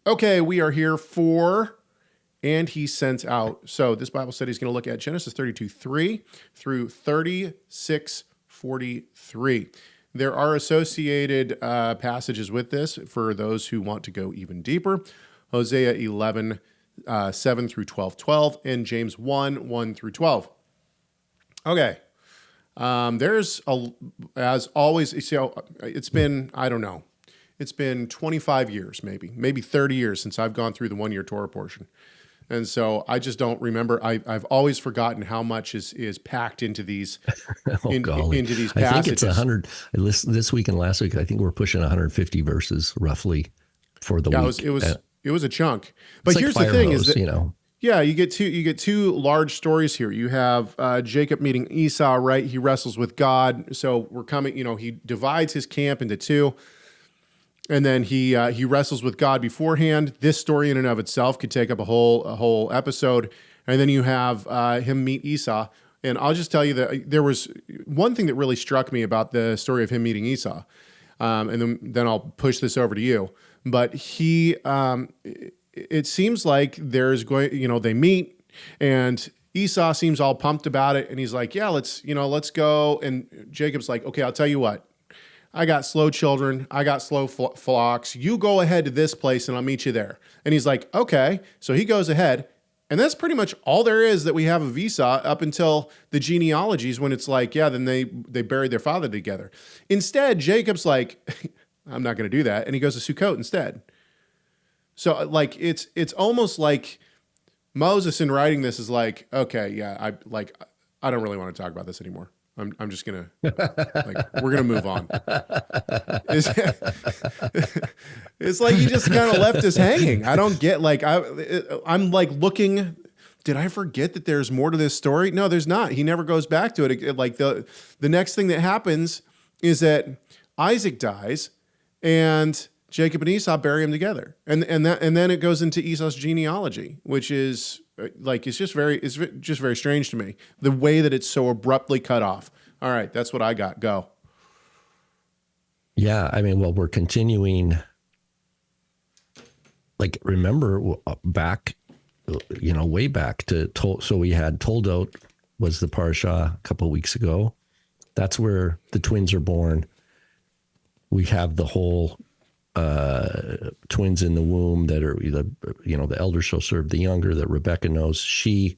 Okay, we are here for and he sent out. So this Bible study is going to look at Genesis 32:3 through 36:43. There are associated passages with this for those who want to go even deeper. Hosea 11, 7 through 12:12, and James 1, 1 through 12. Okay. There's, as always, it's been, I don't know, it's been 25 years, maybe 30 years since I've gone through the 1 year Torah portion. And so I just don't remember. I've always forgotten how much is packed into these, into these passages. I think it's 100 this week and last week. I think we're pushing 150 verses roughly for the week. It was a chunk. But here's the thing: is that yeah, you get two large stories here. You have Jacob meeting Esau, right? He wrestles with God. So we're coming. He divides his camp into two. And then he wrestles with God beforehand. This story in and of itself could take up a whole episode. And then you have him meet Esau. And I'll just tell you that there was one thing that really struck me about the story of him meeting Esau. And then I'll push this over to you. But it seems like there's they meet, and Esau seems all pumped about it. And he's like, yeah, let's go. And Jacob's like, okay, I'll tell you what. I got slow children. I got slow flocks. You go ahead to this place and I'll meet you there. And he's like, okay. So he goes ahead. And that's pretty much all there is that we have of Esau up until the genealogies, when it's like, yeah, then they buried their father together. Instead, Jacob's like, I'm not going to do that. And he goes to Sukkot instead. So like, it's almost like Moses in writing this is like, okay, yeah, I don't really want to talk about this anymore. I'm just gonna we're gonna move on. It's like he just kind of left us hanging. I don't get I'm like looking. Did I forget that there's more to this story? No, there's not. He never goes back to it. Like the next thing that happens is that Isaac dies, and Jacob and Esau bury him together, and then it goes into Esau's genealogy, which is. It's just very strange to me, the way that it's so abruptly cut off. All right, that's what I got. Go. Yeah, I mean, well, we're continuing. Like, remember back, way back to so we had Toldot was the parsha a couple of weeks ago. That's where the twins are born. We have the whole. Twins in the womb that are the elder shall serve the younger, that Rebecca knows. She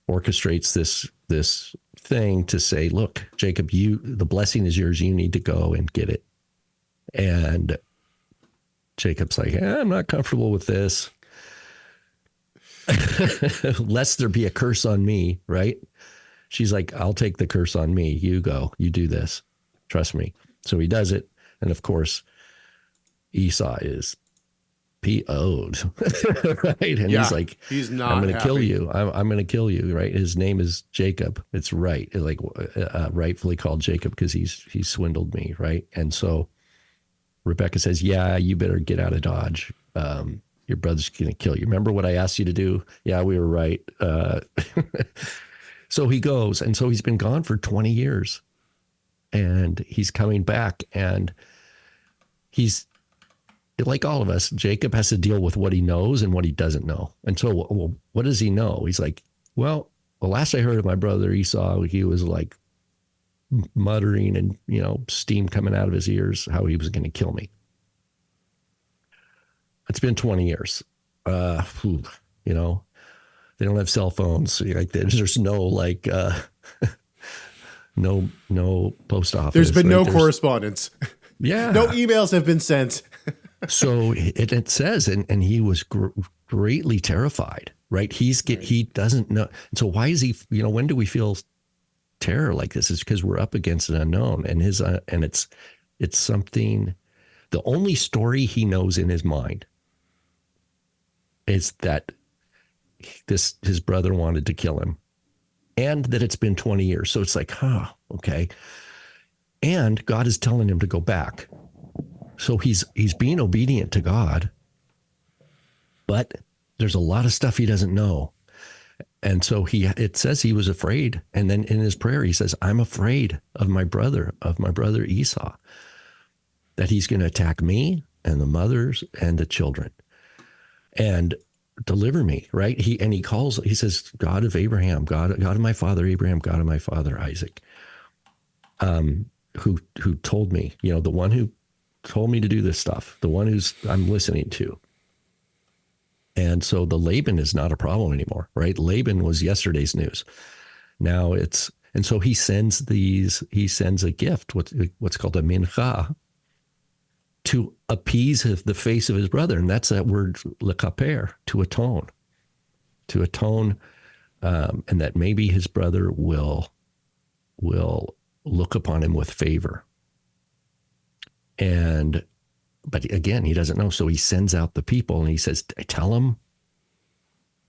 orchestrates this thing to say, look, Jacob, the blessing is yours. You need to go and get it. And Jacob's like, I'm not comfortable with this. Lest there be a curse on me, right? She's like, I'll take the curse on me. You go, you do this. Trust me. So he does it. And of course, Esau is PO'd, right? And he's like, he's not. I'm going to kill you. I'm going to kill you, right? His name is Jacob. It's right, rightfully called Jacob because he's swindled me, right? And so Rebecca says, "Yeah, you better get out of Dodge. Your brother's going to kill you. Remember what I asked you to do? Yeah, we were right." So he goes, and so he's been gone for 20 years, and he's coming back, and he's. Like all of us, Jacob has to deal with what he knows and what he doesn't know. And so, well, what does he know? He's like, well, the last I heard of my brother Esau, he was like muttering and, steam coming out of his ears, how he was going to kill me. It's been 20 years. They don't have cell phones. Like there's no no post office. There's been no correspondence. Yeah. No emails have been sent. So it says, and he was greatly terrified, right? He doesn't know. So why is he, when do we feel terror like this? It's because we're up against an unknown, and it's something, the only story he knows in his mind is that his brother wanted to kill him, and that it's been 20 years. So it's like, okay. And God is telling him to go back. So he's being obedient to God, but there's a lot of stuff he doesn't know. And so it says he was afraid. And then in his prayer, he says, I'm afraid of my brother Esau, that he's going to attack me and the mothers and the children. and deliver me, right? He says, God of Abraham, God of my father Abraham, God of my father Isaac, who told me, the one who told me to do this stuff, the one I'm listening to. And so the Laban is not a problem anymore, right? Laban was yesterday's news. Now and so he sends a gift, what's called a mincha, to appease the face of his brother. And that's that word lekaper, to atone, and that maybe his brother will look upon him with favor. But again, he doesn't know. So he sends out the people and he says, tell them,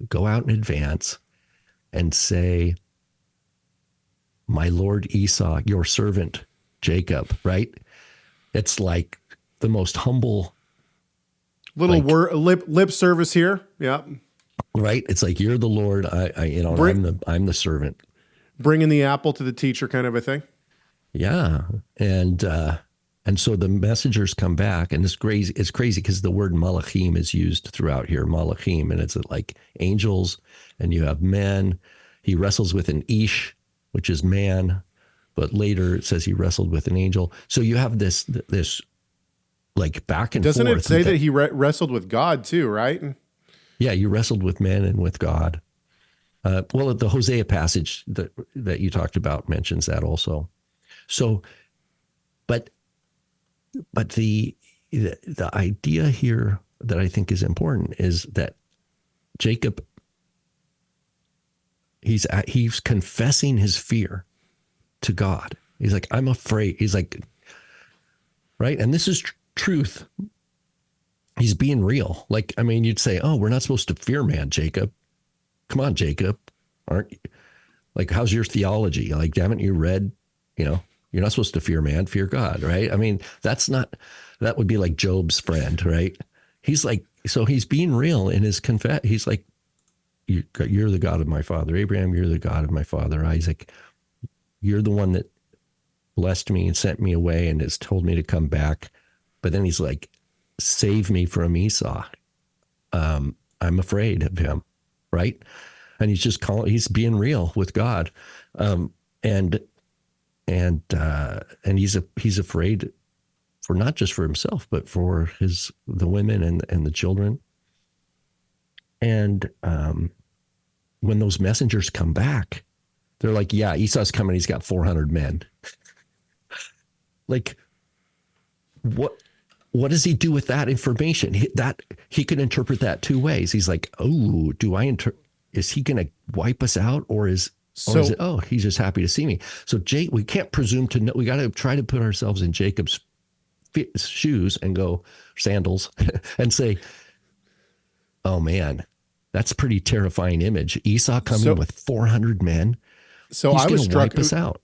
go out in advance and say, my Lord Esau, your servant Jacob, right? It's like the most humble little word, lip service here. Yeah. Right. It's like, you're the Lord. I'm the servant. Bringing the apple to the teacher kind of a thing. Yeah. And so the messengers come back, and it's crazy because the word malachim is used throughout here, malachim, and it's like angels, and you have men. He wrestles with an ish, which is man, but later it says he wrestled with an angel. So you have this like back and forth. Doesn't it say that he wrestled with God too, right? Yeah, you wrestled with men and with God. Well, the Hosea passage that you talked about mentions that also. So, but the idea here that I think is important is that Jacob, he's confessing his fear to God. He's like, I'm afraid. He's like, right? And this is truth. He's being real. Like, I mean, you'd say, oh, we're not supposed to fear man, Jacob. Come on, Jacob. Aren't you? Like, how's your theology? Like, haven't you read, you're not supposed to fear man, fear God, right? I mean, that would be like Job's friend, right? He's like, so he's being real in his he's like, you're the God of my father Abraham, you're the God of my father Isaac. You're the one that blessed me and sent me away and has told me to come back. But then he's like, save me from Esau. I'm afraid of him, right? And he's being real with God. And he's afraid for not just for himself, but for the women and the children. And when those messengers come back, they're like, yeah, Esau's coming. He's got 400 men. Like, what does he do with that information? He can interpret that two ways. He's like, oh, is he going to wipe us out, or is it, oh, he's just happy to see me? So we can't presume to know. We got to try to put ourselves in Jacob's shoes and go sandals and say, oh man, that's a pretty terrifying image. Esau coming with 400 men. So he's I was struck wipe us out.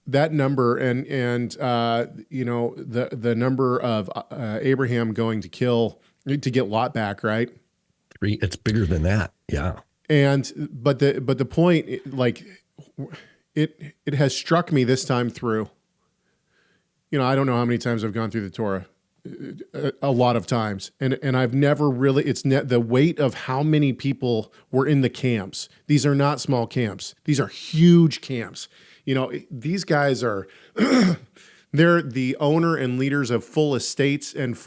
That number and the number of Abraham going to get Lot back, right? It's bigger than that. Yeah. But the point, like, it has struck me this time through. I don't know how many times I've gone through the Torah, a lot of times, and I've never really. The weight of how many people were in the camps. These are not small camps. These are huge camps. These guys are. They're the owner and leaders of full estates and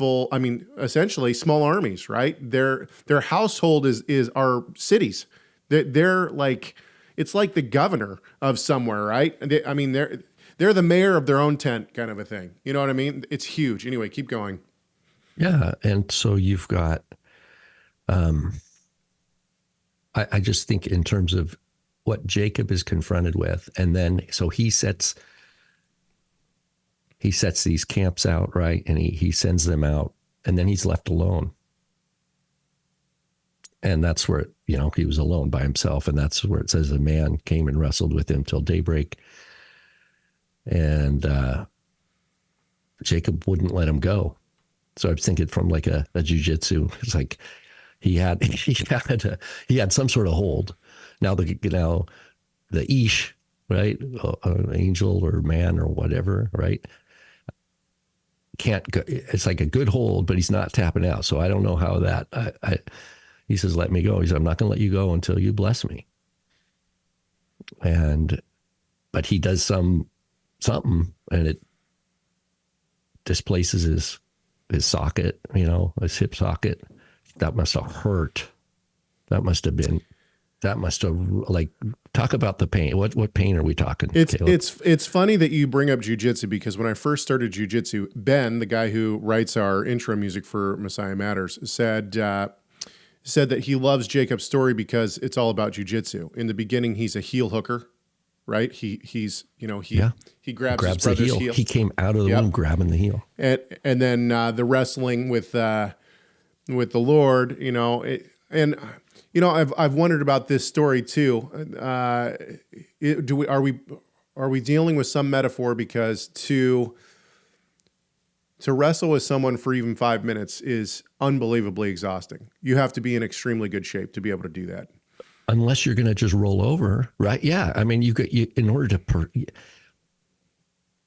essentially small armies, right? Their household is our cities. They're like, it's like the governor of somewhere, right? They're the mayor of their own tent, kind of a thing. You know what I mean? It's huge. Anyway, keep going. Yeah, and so you've got. I just think in terms of what Jacob is confronted with, and then so he sets these camps out, right? And he sends them out, and then he's left alone. And that's where, he was alone by himself. And that's where it says a man came and wrestled with him till daybreak. And Jacob wouldn't let him go. So I was thinking from like a jujitsu. It's like he had some sort of hold. Now the ish, right? An angel or man or whatever, right? Can't go, it's like a good hold, but he's not tapping out. So I don't know how that, He says, let me go. He said, I'm not going to let you go until you bless me. But he does something, and it displaces his socket, his hip socket. That must have hurt. That must have like, talk about the pain. What pain are we talking? It's funny that you bring up jiu-jitsu, because when I first started jiu-jitsu, Ben, the guy who writes our intro music for Messiah Matters, said that he loves Jacob's story because it's all about jiu-jitsu. In the beginning, he's a heel hooker, right? He grabs his brother's heel. He came out of the womb grabbing the heel. And then the wrestling with the Lord, I've wondered about this story too. Are we dealing with some metaphor, because to wrestle with someone for even 5 minutes is unbelievably exhausting. You have to be in extremely good shape to be able to do that. Unless you're going to just roll over, right? Yeah. I mean, in order to...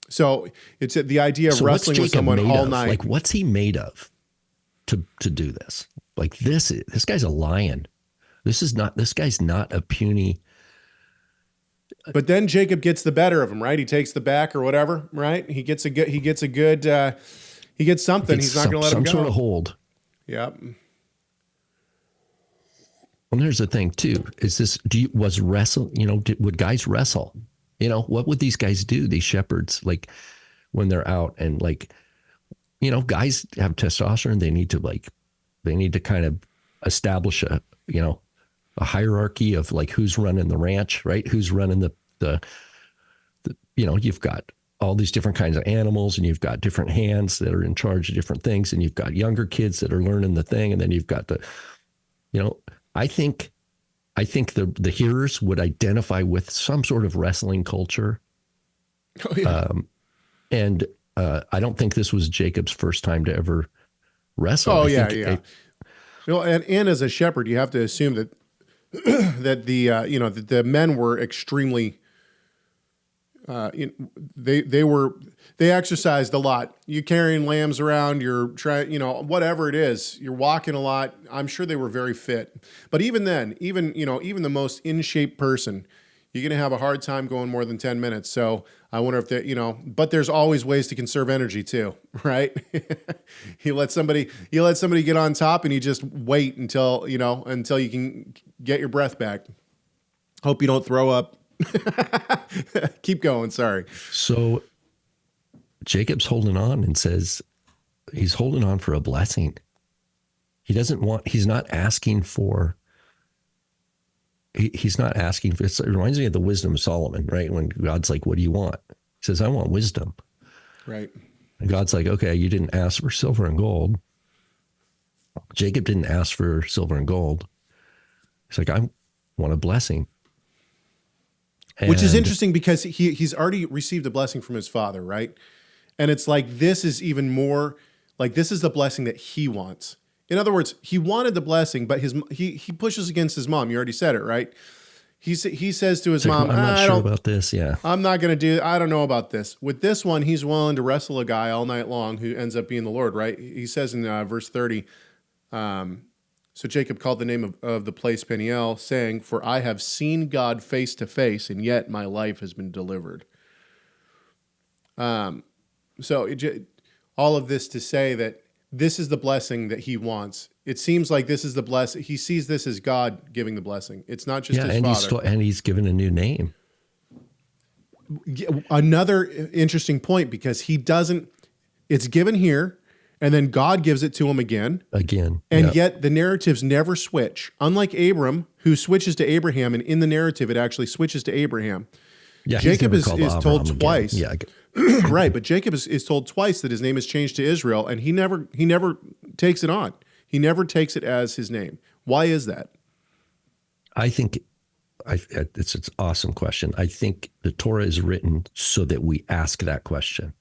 So it's the idea of wrestling with someone all night. Like, what's he made of to do this? Like, this guy's a lion. This guy's not a puny... But then Jacob gets the better of him, right? He takes the back or whatever, right? He gets something. He's not going to let him go. Some sort of hold. Yep. And there's the thing too, would guys wrestle? What would these guys do? These shepherds, like, when they're out, and like, guys have testosterone. They need to kind of establish a hierarchy of like who's running the ranch, right? Who's running the you've got all these different kinds of animals, and you've got different hands that are in charge of different things, and you've got younger kids that are learning the thing, and then you've got I think the hearers would identify with some sort of wrestling culture. Oh, yeah. And I don't think this was Jacob's first time to ever wrestle. Oh, yeah. And as a shepherd, you have to assume that that the men were extremely they exercised a lot. You're carrying lambs around, you're trying, whatever it is, you're walking a lot. I'm sure they were very fit. But even then, even the most in shape person, you're going to have a hard time going more than 10 minutes. So I wonder if but there's always ways to conserve energy too, right? You let somebody get on top, and you just wait until you can get your breath back. Hope you don't throw up. Keep going. Sorry. So Jacob's holding on and says he's holding on for a blessing. He's not asking for, it reminds me of the wisdom of Solomon, right? When God's like, what do you want? He says, I want wisdom. Right. And God's like, okay, you didn't ask for silver and gold. Jacob didn't ask for silver and gold. He's like, I want a blessing. Which is interesting, because he's already received a blessing from his father, right? And it's like, this is even more, like, this is the blessing that he wants. In other words, he wanted the blessing, but he pushes against his mom. You already said it, right? He says to his mom, I'm not sure about this, yeah. I'm not going to I don't know about this. With this one, he's willing to wrestle a guy all night long who ends up being the Lord, right? He says in verse 30, so Jacob called the name of the place Peniel, saying, for I have seen God face to face, and yet my life has been delivered. So all of this to say that this is the blessing that he wants. It seems like this is the blessing. He sees this as God giving the blessing. It's not just his father. And he's given a new name. Another interesting point, because it's given here, and then God gives it to him again. And yet the narratives never switch. Unlike Abram, who switches to Abraham, and in the narrative, it actually switches to Abraham. Yeah, Jacob is told twice. Yeah. Right, but Jacob is told twice that his name is changed to Israel, and he never takes it on. He never takes it as his name. Why is that? I think it's an awesome question. I think the Torah is written so that we ask that question.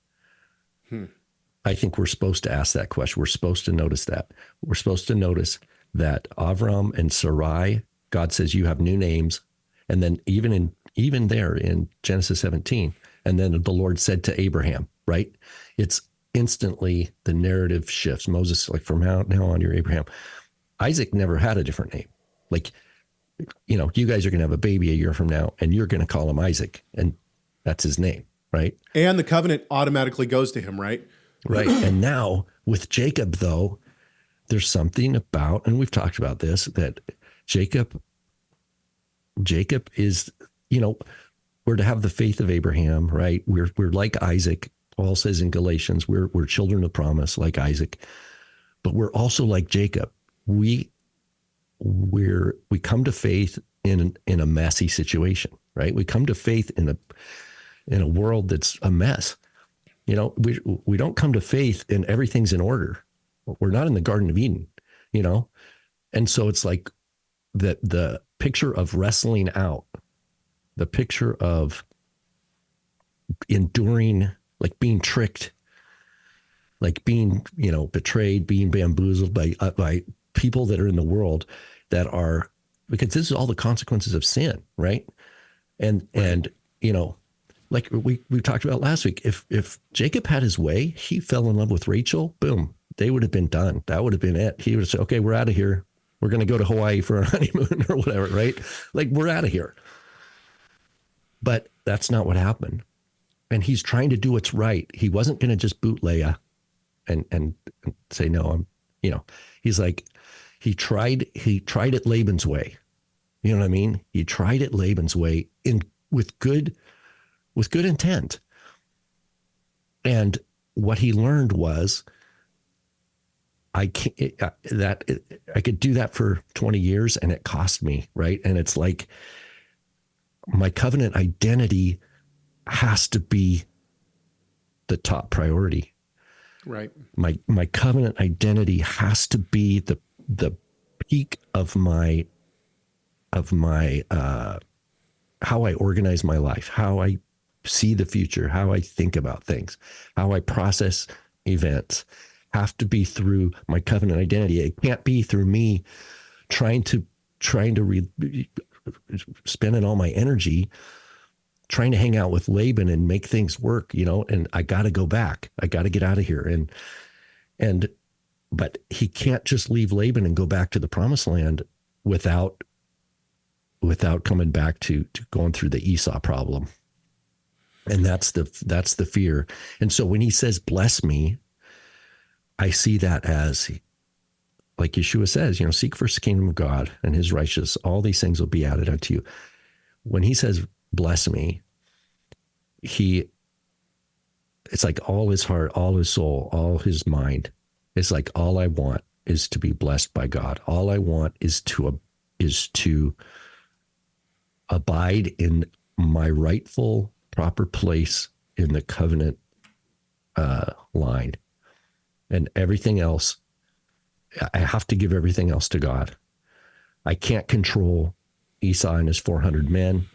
I think we're supposed to ask that question. We're supposed to notice that. We're supposed to notice that Avram and Sarai, God says, you have new names. And then even there in Genesis 17, and then the Lord said to Abraham, right? It's instantly the narrative shifts. Moses, like, from now on, you're Abraham. Isaac never had a different name. Like, you know, you guys are going to have a baby a year from now and you're going to call him Isaac, and that's his name, right? And the covenant automatically goes to him, right? Right. And now with Jacob, though, there's something about, and we've talked about this, that Jacob is, you know, we're to have the faith of Abraham, right? We're like Isaac. Paul says in Galatians, we're children of promise like Isaac, but we're also like Jacob. We come to faith in a messy situation, right? We come to faith in a world that's a mess. You know, we don't come to faith and everything's in order. We're not in the Garden of Eden, you know? And so it's like the picture of wrestling out, the picture of enduring, like being tricked, like being, you know, betrayed, being bamboozled by people that are in the world that are, because this is all the consequences of sin, right? And you know, like we talked about last week, if Jacob had his way, he fell in love with Rachel, boom, they would have been done. That would have been it. He would have said, okay, we're out of here. We're going to go to Hawaii for a honeymoon or whatever, right? Like, we're out of here. But that's not what happened. And he's trying to do what's right. He wasn't going to just boot Leah and say, no, I'm, you know, he's like, he tried it Laban's way. You know what I mean? He tried it Laban's way with good intent. And what he learned was, I could do that for 20 years and it cost me, right? And it's like, my covenant identity has to be the top priority. Right. My covenant identity has to be the peak of my how I organize my life, how I see the future, how I think about things, how I process events, have to be through my covenant identity. It can't be through me trying to spending all my energy trying to hang out with Laban and make things work, you know, and I got to go back. I got to get out of here. But he can't just leave Laban and go back to the promised land without coming back to going through the Esau problem. And that's the fear. And so when he says, bless me, I see that as, like Yeshua says, you know, seek first the kingdom of God and his righteousness, all these things will be added unto you. When he says, bless me, it's like all his heart, all his soul, all his mind. It's like, all I want is to be blessed by God. All I want is to abide in my rightful, proper place in the covenant line. And everything else, I have to give everything else to God. I can't control Esau and his 400 men.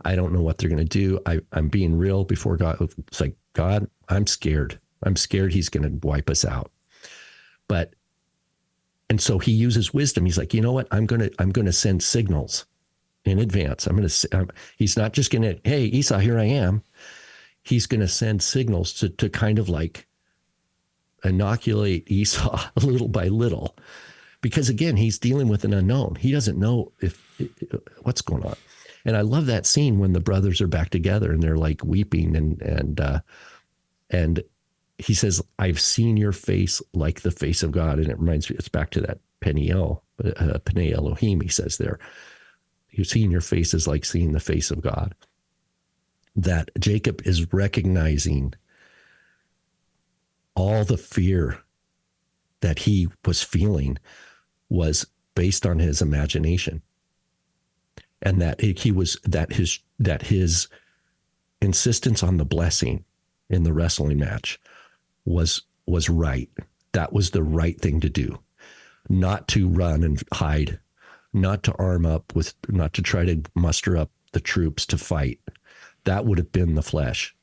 I don't know what they're going to do. I'm being real before God. It's like, God, I'm scared. I'm scared he's going to wipe us out. And so he uses wisdom. He's like, you know what? I'm going to send signals in advance. He's not just going to, hey, Esau, here I am. He's going to send signals to kind of like inoculate Esau little by little, because again, he's dealing with an unknown. He doesn't know what's going on. And I love that scene when the brothers are back together and they're like weeping and he says, I've seen your face like the face of God. And it reminds me, it's back to that Peniel Elohim, he says there. You've seen your face is like seeing the face of God. That Jacob is recognizing all the fear that he was feeling was based on his imagination. And that his insistence on the blessing in the wrestling match was right. That was the right thing to do. Not to run and hide, not to arm up not to try to muster up the troops to fight. That would have been the flesh.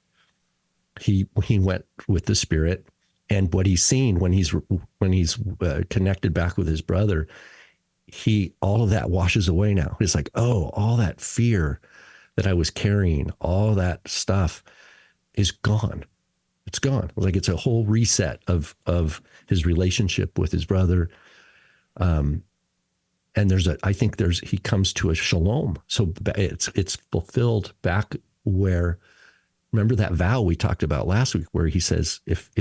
He went with the spirit, and what he's seen when he's connected back with his brother, all of that washes away now. It's like, oh, all that fear that I was carrying, all that stuff is gone. It's gone. Like, it's a whole reset of his relationship with his brother. And he comes to a shalom. So it's fulfilled back where, remember that vow we talked about last week, where he says, if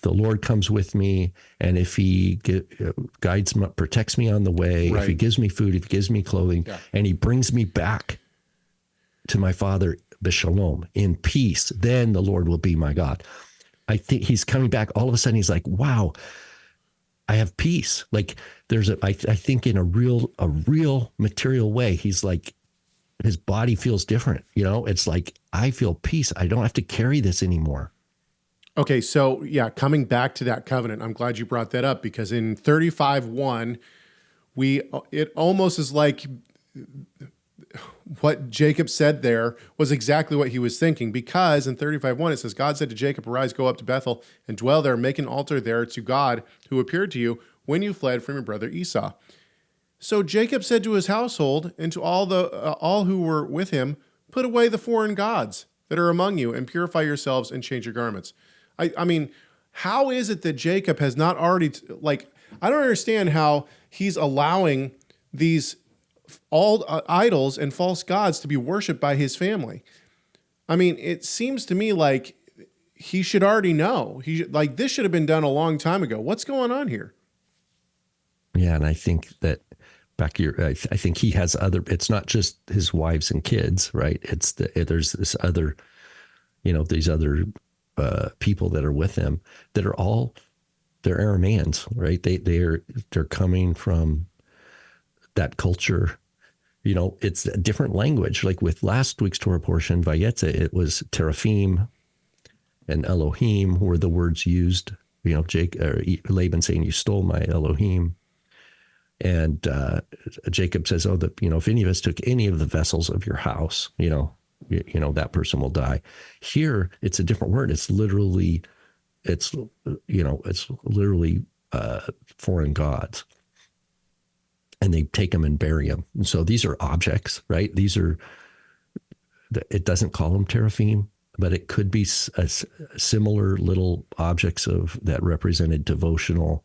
the Lord comes with me, and if he guides me, protects me on the way, Right. if he gives me food, if he gives me clothing, and he brings me back to my Father, b'shalom, in peace, then the Lord will be my God. I think he's coming back. All of a sudden he's like, wow, I have peace. Like I think in a real material way, he's like, his body feels different. It's like, I feel peace. I don't have to carry this anymore. Okay, so coming back to that covenant, I'm glad you brought that up, because in 35:1, it almost is like what Jacob said there was exactly what he was thinking, because in 35:1 it says, God said to Jacob, arise, go up to Bethel and dwell there, make an altar there to God who appeared to you when you fled from your brother Esau. So Jacob said to his household and to all who were with him, put away the foreign gods that are among you and purify yourselves and change your garments. I mean, how is it that Jacob has not already, I don't understand how he's allowing these idols and false gods to be worshiped by his family. I mean, it seems to me like he should already know. This should have been done a long time ago. What's going on here? Yeah, and I think that I think he has it's not just his wives and kids, right? There's this other, these other people that are with him that are they're Arameans, right? They're coming from that culture. It's a different language. Like with last week's Torah portion, Vayetze, it was Teraphim and Elohim were the words used. Laban saying, you stole my Elohim. And Jacob says, if any of us took any of the vessels of your house, that person will die. Here, it's a different word. It's literally foreign gods. And they take them and bury them. And so these are objects, right? It doesn't call them teraphim, but it could be similar little objects that represented devotional,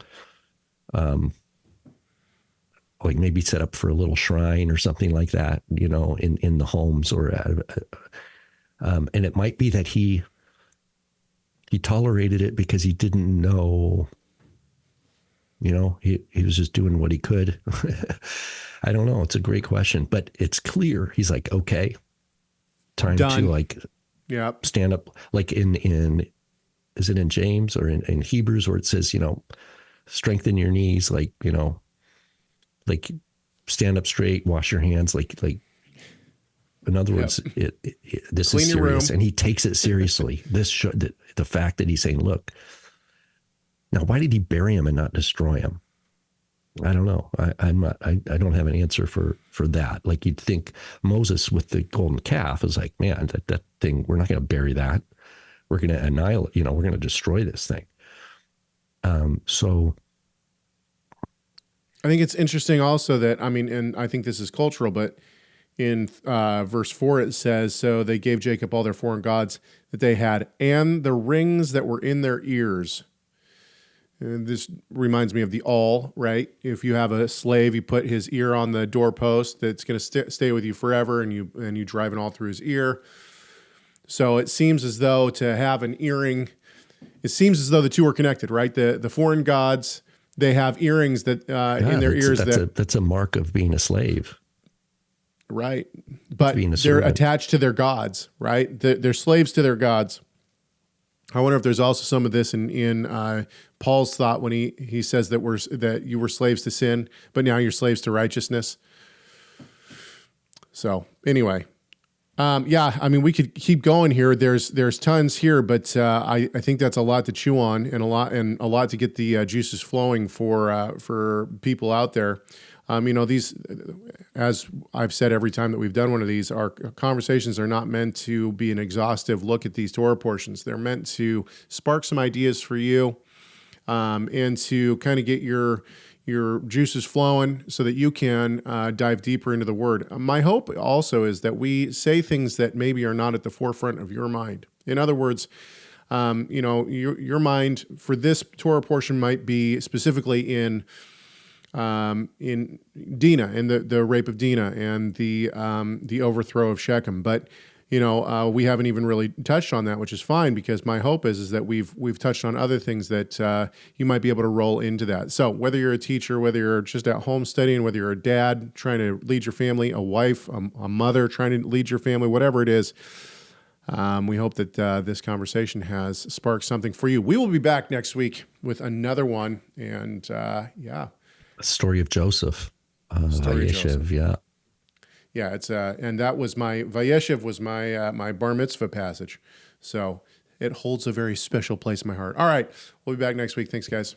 like maybe set up for a little shrine or something like that, in the homes and it might be that he tolerated it because he didn't know, he was just doing what he could. I don't know. It's a great question, but it's clear. He's like, okay, time Done. to stand up. Like is it in James or in Hebrews where it says, strengthen your knees, like stand up straight, wash your hands, like in other words, this Clean is your serious, room. and he takes it seriously. The fact that he's saying, look, now why did he bury him and not destroy him? I don't know. I don't have an answer for that. Like you'd think Moses with the golden calf is like, man, that thing, we're not going to bury that. We're going to annihilate, we're going to destroy this thing. So I think it's interesting also that, and I think this is cultural, but in verse 4 it says, so they gave Jacob all their foreign gods that they had and the rings that were in their ears. And this reminds me of the awl, right? If you have a slave, you put his ear on the doorpost, that's going to stay with you forever, and you drive it all through his ear. So it seems as though to have an earring, it seems as though the two are connected, right? The foreign gods, they have earrings that in their ears. That's a mark of being a slave. Right. But they're servant. attached to their gods, right? They're slaves to their gods. I wonder if there's also some of this in Paul's thought when he says that you were slaves to sin, but now you're slaves to righteousness. So anyway, we could keep going here. There's tons here, but I think that's a lot to chew on and a lot to get the juices flowing for people out there. These, as I've said every time that we've done one of these, our conversations are not meant to be an exhaustive look at these Torah portions. They're meant to spark some ideas for you, and to kind of get your juices flowing so that you can dive deeper into the Word. My hope also is that we say things that maybe are not at the forefront of your mind. In other words, your mind for this Torah portion might be specifically in in Dinah and the rape of Dinah and the overthrow of Shechem. But we haven't even really touched on that, which is fine, because my hope is that we've touched on other things that you might be able to roll into that. So whether you're a teacher, whether you're just at home studying, whether you're a dad trying to lead your family, a wife, a mother trying to lead your family, whatever it is, we hope that this conversation has sparked something for you. We will be back next week with another one, and Story of Joseph. Story of Joseph. Yeah. Yeah, it's and that was my Vayishlach was my bar mitzvah passage, so it holds a very special place in my heart. All right, we'll be back next week. Thanks, guys.